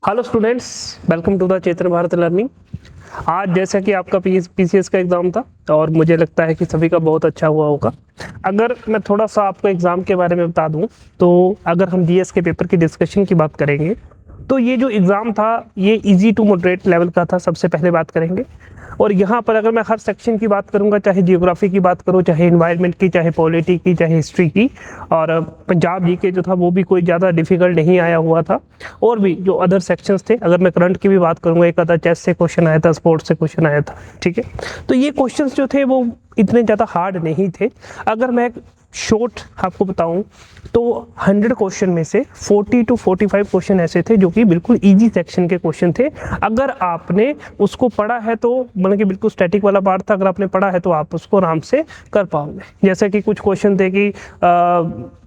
Hello students, welcome to the Chetan Bharat learning. आज जैसा कि आपका पीसीएस का एग्ज़ाम था और मुझे लगता है कि सभी का बहुत अच्छा हुआ होगा। अगर मैं थोड़ा सा आपको एग्ज़ाम के बारे में बता दूं, तो अगर हम जीएस के पेपर की डिस्कशन की बात करेंगे तो ये जो एग्ज़ाम था ये इजी टू मॉडरेट लेवल का था। सबसे पहले बात करेंगे और यहाँ पर अगर मैं हर सेक्शन की बात करूँगा, चाहे जियोग्राफी की बात करूँ, चाहे इन्वायरमेंट की, चाहे पॉलिटी की, चाहे हिस्ट्री की, और पंजाब जीके जो था वो भी कोई ज़्यादा डिफिकल्ट नहीं आया हुआ था। और भी जो अदर सेक्शंस थे, अगर मैं करंट की भी बात करूँगा, एक आधा चेस से क्वेश्चन आया था, स्पोर्ट्स से क्वेश्चन आया था, ठीक है। तो ये क्वेश्चंस जो थे वो इतने ज़्यादा हार्ड नहीं थे। अगर मैं शॉर्ट आपको बताऊं तो 100 क्वेश्चन में से 40 टू 45 क्वेश्चन ऐसे थे जो कि बिल्कुल इजी सेक्शन के क्वेश्चन थे। अगर आपने उसको पढ़ा है तो मतलब कि बिल्कुल स्टैटिक वाला पार्ट था, अगर आपने पढ़ा है तो आप उसको आराम से कर पाओगे। जैसे कि कुछ क्वेश्चन थे कि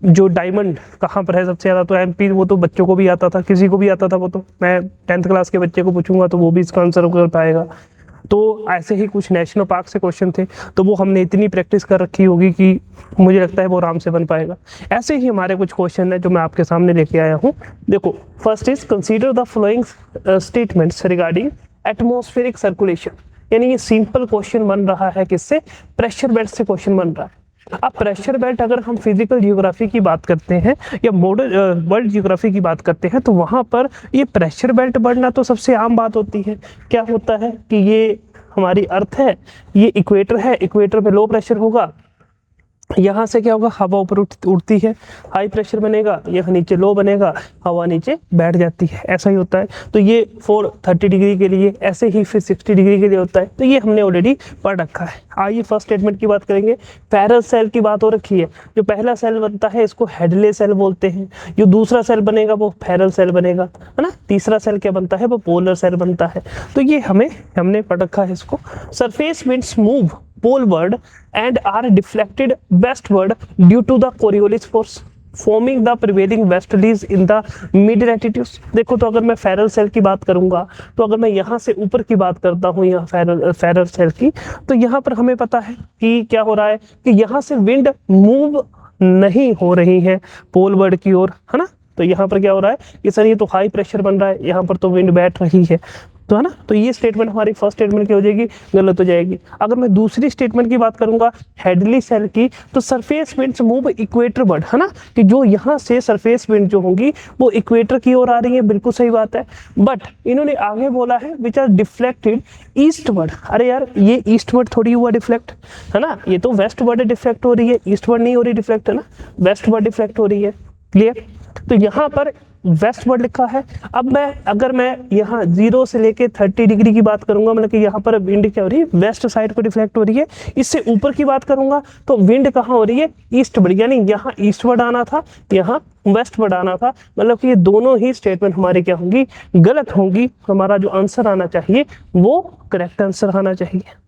जो डायमंड कहाँ पर है सबसे ज़्यादा, तो एमपी, वो तो बच्चों को भी आता था, किसी को भी आता था। वो तो मैं 10th क्लास के बच्चे को पूछूंगा तो वो भी इसका आंसर कर पाएगा। तो ऐसे ही कुछ नेशनल पार्क से क्वेश्चन थे, तो वो हमने इतनी प्रैक्टिस कर रखी होगी कि मुझे लगता है वो आराम से बन पाएगा। ऐसे ही हमारे कुछ क्वेश्चन है जो मैं आपके सामने लेके आया हूँ। देखो, first is consider the following statements regarding atmospheric circulation. यानी ये सिंपल क्वेश्चन बन रहा है किससे? प्रेशर बेल्ट से क्वेश्चन बन रहा है। अब प्रेशर बेल्ट अगर हम फिजिकल जियोग्राफी की बात करते हैं या मॉडर्न वर्ल्ड जियोग्राफी की बात करते हैं तो वहां पर ये प्रेशर बेल्ट बढ़ना तो सबसे आम बात होती है। क्या होता है कि ये हमारी अर्थ है, ये इक्वेटर है, इक्वेटर पे लो प्रेशर होगा, यहाँ से क्या होगा, हवा ऊपर उड़ती है, हाई प्रेशर बनेगा, यहाँ नीचे लो बनेगा, हवा नीचे बैठ जाती है, ऐसा ही होता है। तो ये 430 डिग्री के लिए, ऐसे ही फिर 60 डिग्री के लिए होता है। तो ये हमने ऑलरेडी पढ़ रखा है। आइए फर्स्ट स्टेटमेंट की बात करेंगे। पैरल सेल की बात हो रखी है। जो पहला सेल बनता है इसको हेडले सेल बोलते हैं, जो दूसरा सेल बनेगा वो पैरल सेल बनेगा, है ना। तीसरा सेल क्या बनता है? वो पोलर सेल बनता है। तो ये हमने पढ़ रखा है इसको। Surface winds move poleward and are deflected westward due to the Coriolis force forming the prevailing westerlies in the mid latitudes। देखो, तो अगर मैं फेरल सेल की बात करूंगा तो अगर मैं यहाँ से ऊपर की बात करता हूँ, यहाँ फेरल सेल की, तो यहाँ पर हमें पता है कि क्या हो रहा है कि यहाँ से विंड मूव नहीं हो रही है पोलवर्ड की ओर, है ना। तो यहाँ पर क्या हो रहा है कि सर ये तो हाई प्रेशर बन रहा है, यहाँ पर तो विंड बैठ रही है, तो है ना। तो ये स्टेटमेंट हमारी फर्स्ट स्टेटमेंट की हो जाएगी, गलत हो जाएगी। अगर मैं दूसरी स्टेटमेंट की बात करूंगा हेडली सेल की, तो surface winds move equator word, है ना, कि जो यहाँ से सरफेस विंड जो होंगी वो इक्वेटर की ओर आ रही है, बिल्कुल सही बात है। बट इन्होंने आगे बोला है विच आर डिफ्लेक्टेड ईस्टवर्ड। अरे यार, ये ईस्टवर्ड थोड़ी हुआ डिफ्लेक्ट, है ना। ये तो वेस्टवर्ड डिफ्लेक्ट हो रही है, ईस्टवर्ड नहीं हो रही डिफ्लेक्ट, है ना, वेस्टवर्ड डिफ्लेक्ट हो रही है। क्लियर? तो यहाँ पर वेस्टवर्ड लिखा है। अब अगर मैं यहाँ 0 से लेके 30 डिग्री की बात करूंगा, मतलब कि यहाँ पर विंड क्या हो रही है? वेस्ट साइड को डिफ्लेक्ट हो रही है। इससे ऊपर की बात करूंगा तो विंड कहाँ हो रही है? ईस्टवर्ड, यानी यहाँ ईस्टवर्ड आना था, यहाँ वेस्टवर्ड आना था। मतलब कि ये दोनों ही स्टेटमेंट हमारी क्या होंगी? गलत होंगी। हमारा जो आंसर आना चाहिए वो करेक्ट आंसर आना चाहिए।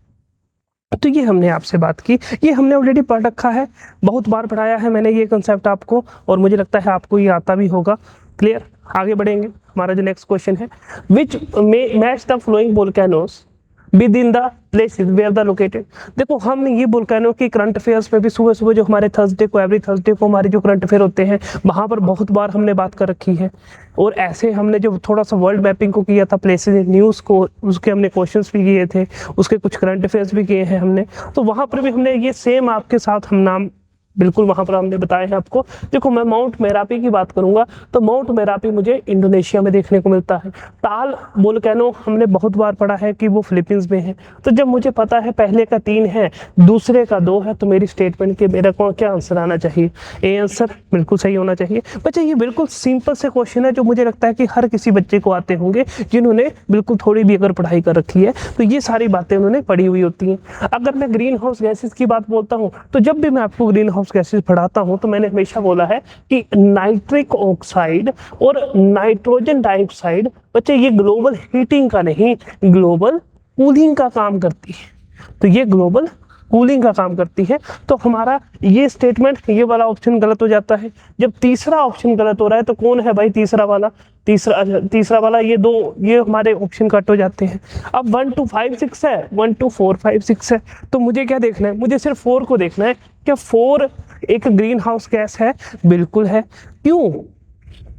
तो ये हमने आपसे बात की, ये हमने ऑलरेडी पढ़ रखा है, बहुत बार पढ़ाया है मैंने ये कंसेप्ट आपको, और मुझे लगता है आपको ये आता भी होगा। क्लियर? आगे बढ़ेंगे। हमारा जो नेक्स्ट क्वेश्चन है, which match the flowing volcanoes within the places where the located. देखो, हम ये वोल्केनो की करंट अफेयर्स में भी सुबह सुबह जो हमारे थर्सडे को, एवरी थर्सडे को हमारे जो करंट अफेयर होते हैं वहां पर बहुत बार हमने बात कर रखी है। और ऐसे हमने जो थोड़ा सा वर्ल्ड मैपिंग को किया था, प्लेसेस न्यूज़ को, उसके हमने क्वेश्चंस भी किए थे, उसके कुछ करंट अफेयर्स भी किए हैं हमने। तो वहां पर भी हमने ये सेम आपके साथ हम नाम बिल्कुल वहां पर हमने बताया है आपको। देखो, मैं माउंट मेरापी की बात करूंगा तो माउंट मेरापी मुझे इंडोनेशिया में देखने को मिलता है। ताल वोल्केनो हमने बहुत बार पढ़ा है कि वो फिलीपींस में है। तो जब मुझे पता है पहले का 3 है, दूसरे का 2 है, तो मेरी स्टेटमेंट के मेरा को क्या आंसर आना चाहिए? ए आंसर बिल्कुल सही होना चाहिए। बच्चे, ये बिल्कुल सिंपल से क्वेश्चन है जो मुझे लगता है कि हर किसी बच्चे को आते होंगे जिन्होंने बिल्कुल थोड़ी भी अगर पढ़ाई कर रखी है, तो ये सारी बातें उन्होंने पढ़ी हुई होती हैं। अगर मैं ग्रीन हाउस गैसेस की बात बोलता हूँ तो जब भी मैं आपको ग्रीन हाउस गैसेस पढ़ाता हूं तो मैंने हमेशा बोला है कि नाइट्रिक ऑक्साइड और नाइट्रोजन डाइऑक्साइड, बच्चे, ये ग्लोबल हीटिंग का नहीं, ग्लोबल कूलिंग का काम करती है। तो ये ग्लोबल कूलिंग का काम करती है। तो हमारा ये स्टेटमेंट, ये वाला ऑप्शन गलत हो जाता है। जब तीसरा ऑप्शन गलत हो रहा है तो कौन है भाई तीसरा वाला? तीसरा वाला, ये 2, ये हमारे ऑप्शन कट हो जाते हैं। अब 1 2 5 6 है, 1 2 4 5 6 है, तो मुझे क्या देखना है? मुझे सिर्फ 4 को देखना है। क्या 4 एक ग्रीन हाउस गैस है? बिल्कुल है। क्यों?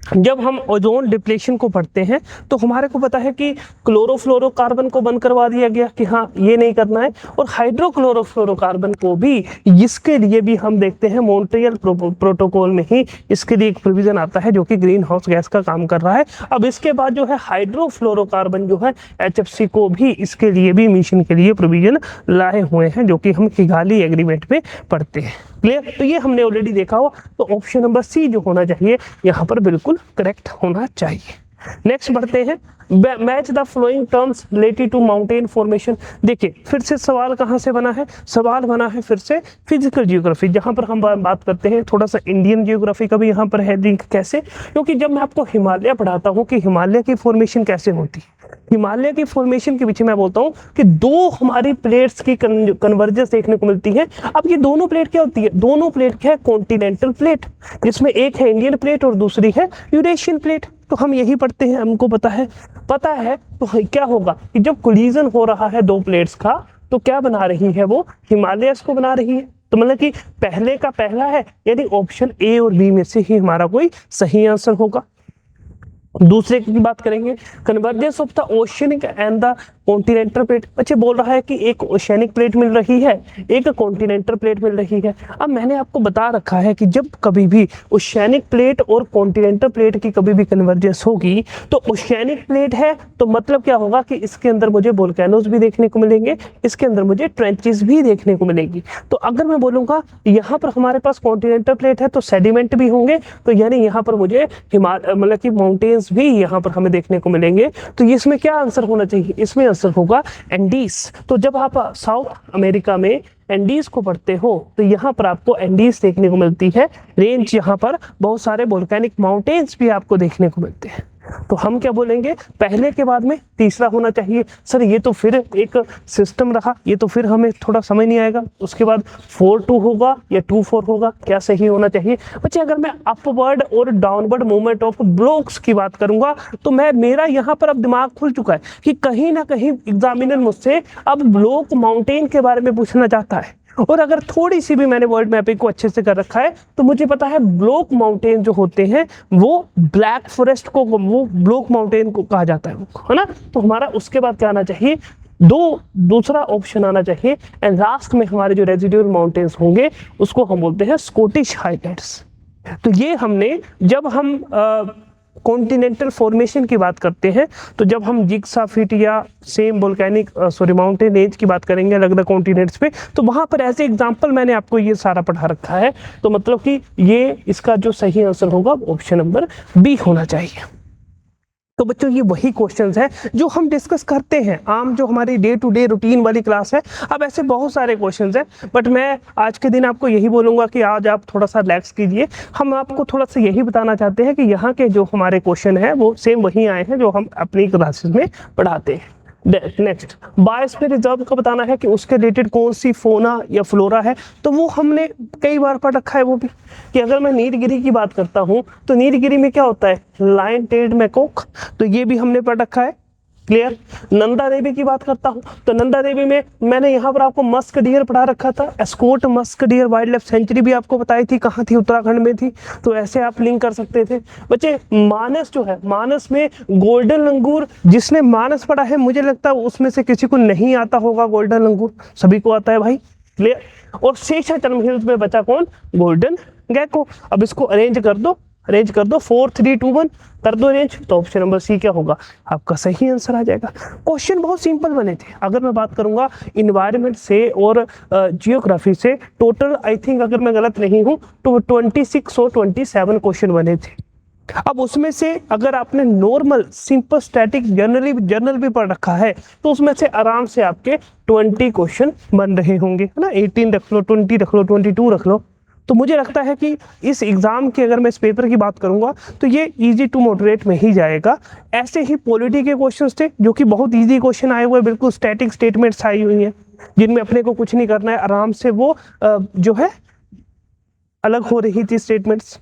जब हम ओजोन डिप्लेशन को पढ़ते हैं तो हमारे को पता है कि क्लोरोफ्लोरोकार्बन को बंद करवा दिया गया कि हाँ ये नहीं करना है, और हाइड्रोक्लोरोफ्लोरोकार्बन को भी, इसके लिए भी हम देखते हैं मॉन्ट्रियल प्रोटोकॉल में ही इसके लिए एक प्रोविजन आता है जो कि ग्रीन हाउस गैस का काम कर रहा है। अब इसके बाद जो है हाइड्रोफ्लोरोकार्बन जो है HFC को भी इसके लिए भी मिशन के लिए प्रोविजन लाए हुए हैं, जो कि हम किगाली एग्रीमेंट में पढ़ते हैं। क्लियर? तो ये हमने ऑलरेडी देखा हो, तो ऑप्शन नंबर सी जो होना चाहिए यहाँ पर बिल्कुल करेक्ट होना चाहिए। नेक्स्ट बढ़ते हैं, match the following terms related to mountain formation. देखिए फिर से सवाल कहाँ से बना है, सवाल बना है फिर से फिजिकल जियोग्राफी, जहाँ पर हम बात करते हैं थोड़ा सा इंडियन जियोग्राफी का भी यहाँ पर है लिंक। कैसे? क्योंकि जब मैं आपको हिमालय पढ़ाता हूँ कि हिमालय की फॉर्मेशन कैसे होती है, हिमालय की फॉर्मेशन के पीछे मैं बोलता हूँ कि दो हमारी प्लेट्स की कन्वर्जेंस देखने को मिलती है। अब ये दोनों प्लेट क्या होती है, दोनों प्लेट क्या है, कॉन्टिनेंटल प्लेट, जिसमें एक है इंडियन प्लेट और दूसरी है यूरेशियन प्लेट। तो हम यही पढ़ते हैं, हमको पता है तो क्या होगा कि जब कोलिजन हो रहा है दो प्लेट्स का, तो क्या बना रही है वो, हिमालयस को बना रही है। तो मतलब कि पहले का पहला है, यानी ऑप्शन ए और बी में से ही हमारा कोई सही आंसर होगा। दूसरे की बात करेंगे, convergence of the oceanic and the continental plate. बच्चे बोल रहा है कि एक ओशियनिक प्लेट मिल रही है, एक कॉन्टिनेंटल प्लेट मिल रही है। अब मैंने आपको बता रखा है कि जब कभी भी ओशियनिक प्लेट और कॉन्टिनेंटल प्लेट की कभी भी कन्वर्जेंस होगी, तो ओशियनिक प्लेट है तो मतलब क्या होगा कि इसके अंदर मुझे वोल्केनोज भी देखने को मिलेंगे, इसके अंदर मुझे ट्रेंचेस भी देखने को मिलेंगी। तो अगर मैं बोलूंगा यहाँ पर हमारे पास कॉन्टिनेंटल प्लेट है तो सेडिमेंट भी होंगे, तो यानी यहाँ पर मुझे मतलब कि माउंटेन्स भी यहाँ पर हमें देखने को मिलेंगे। तो इसमें क्या आंसर होना चाहिए, इसमें आंसर होगा एंडीज। तो जब आप साउथ अमेरिका में एंडीज को पढ़ते हो तो यहाँ पर आपको एंडीज देखने को मिलती है रेंज, यहाँ पर बहुत सारे वोल्केनिक माउंटेन्स भी आपको देखने को मिलते हैं। तो हम क्या बोलेंगे, पहले के बाद में तीसरा होना चाहिए। सर ये तो फिर एक सिस्टम रहा, ये तो फिर हमें थोड़ा समझ नहीं आएगा। उसके बाद 4-2 होगा या 2-4 होगा, क्या सही होना चाहिए बच्चे? अगर मैं अपवर्ड और डाउनवर्ड मूवमेंट ऑफ ब्लॉक्स की बात करूंगा तो मेरा यहाँ पर अब दिमाग खुल चुका है कि कहीं ना कहीं एग्जामिनर मुझसे अब ब्लॉक माउंटेन के बारे में पूछना चाहता है। और अगर थोड़ी सी भी मैंने वर्ल्ड मैपिंग को अच्छे से कर रखा है तो मुझे पता है ब्लॉक माउंटेन जो होते हैं वो ब्लैक फॉरेस्ट को, वो ब्लॉक माउंटेन को कहा जाता है ना। तो हमारा उसके बाद क्या आना चाहिए, दूसरा ऑप्शन आना चाहिए। एंड लास्ट में हमारे जो रेजिडुअल माउंटेन्स होंगे उसको हम बोलते हैं स्कॉटिश हाइलैंड्स। तो ये हमने जब हम कॉन्टिनेंटल फॉर्मेशन की बात करते हैं, तो जब हम जिग्साफिट या सेम वोल्केनिक माउंटेन रेंज की बात करेंगे अलग अलग कॉन्टिनेंट्स पे, तो वहां पर ऐसे एग्जांपल मैंने आपको ये सारा पढ़ा रखा है। तो मतलब कि ये इसका जो सही आंसर होगा ऑप्शन नंबर बी होना चाहिए। तो बच्चों ये वही क्वेश्चंस हैं जो हम डिस्कस करते हैं आम, जो हमारी डे टू डे रूटीन वाली क्लास है। अब ऐसे बहुत सारे क्वेश्चंस हैं, बट मैं आज के दिन आपको यही बोलूँगा कि आज आप थोड़ा सा रिलैक्स कीजिए। हम आपको थोड़ा सा यही बताना चाहते हैं कि यहाँ के जो हमारे क्वेश्चन हैं वो सेम वही आए हैं जो हम अपनी क्लासेस में पढ़ाते हैं। नेक्स्ट, बायोस्फीयर रिजर्व का बताना है कि उसके रिलेटेड कौन सी फोना या फ्लोरा है। तो वो हमने कई बार पढ़ रखा है वो भी, कि अगर मैं नीलगिरी की बात करता हूँ तो नीलगिरी में क्या होता है, लायन टेल्ड मैकॉक, तो ये भी हमने पढ़ रखा है। क्लियर? नंदा देवी की बात करता हूँ तो नंदा देवी में मैंने यहाँ पर आपको मस्क डियर पढ़ा रखा था। Escorts musk deer wild life sanctuary भी आपको बताई थी, कहाँ थी, उत्तराखंड में थी। तो ऐसे आप लिंक कर सकते थे बच्चे। मानस जो है, मानस में गोल्डन लंगूर, जिसने मानस पढ़ा है मुझे लगता है उसमें से किसी को नहीं आता होगा गोल्डन लंगूर, सभी को आता है भाई। क्लियर? और शेषाचलम हिल्स में बचा कौन, गोल्डन गैको। अब इसको अरेंज कर दो 4 3 2 1 कर दो अरेंज, तो ऑप्शन नंबर सी क्या होगा, आपका सही आंसर आ जाएगा। क्वेश्चन बहुत सिंपल बने थे। अगर मैं बात करूंगा इन्वायरमेंट से और जियोग्राफी से, टोटल आई थिंक अगर मैं गलत नहीं हूं तो 26 और 27 क्वेश्चन बने थे। अब उसमें से अगर आपने नॉर्मल सिंपल स्टैटिक जर्नल भी पढ़ रखा है तो उसमें से आराम से आपके 20 क्वेश्चन बन रहे होंगे, है ना। 18 रख लो, 20 रख लो, 22 रख लो। तो मुझे लगता है कि इस एग्जाम की, अगर मैं इस पेपर की बात करूंगा तो ये इजी टू मॉडरेट में ही जाएगा। ऐसे ही पॉलिटी के क्वेश्चंस थे जो कि बहुत इजी क्वेश्चन आए हुए, बिल्कुल स्टैटिक स्टेटमेंट्स आई हुई हैं जिनमें अपने को कुछ नहीं करना है, आराम से वो जो है अलग हो रही थी स्टेटमेंट्स।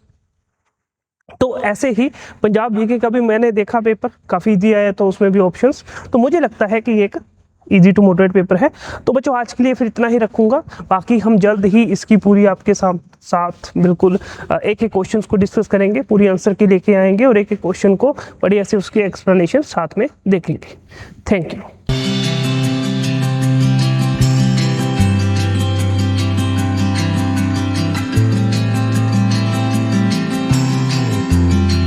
तो ऐसे ही पंजाब जीके का भी मैंने देखा पेपर, काफ़ी इजी आया, तो उसमें भी ऑप्शंस, तो मुझे लगता है कि एक इजी टू मोटिवेट पेपर है। तो बच्चों आज के लिए फिर इतना ही रखूँगा, बाकी हम जल्द ही इसकी पूरी आपके साथ बिल्कुल एक एक क्वेश्चन को डिस्कस करेंगे, पूरी आंसर की लेके आएंगे और एक एक क्वेश्चन को बढ़िया से उसकी एक्सप्लेनेशन साथ में देखेंगे। Thank you.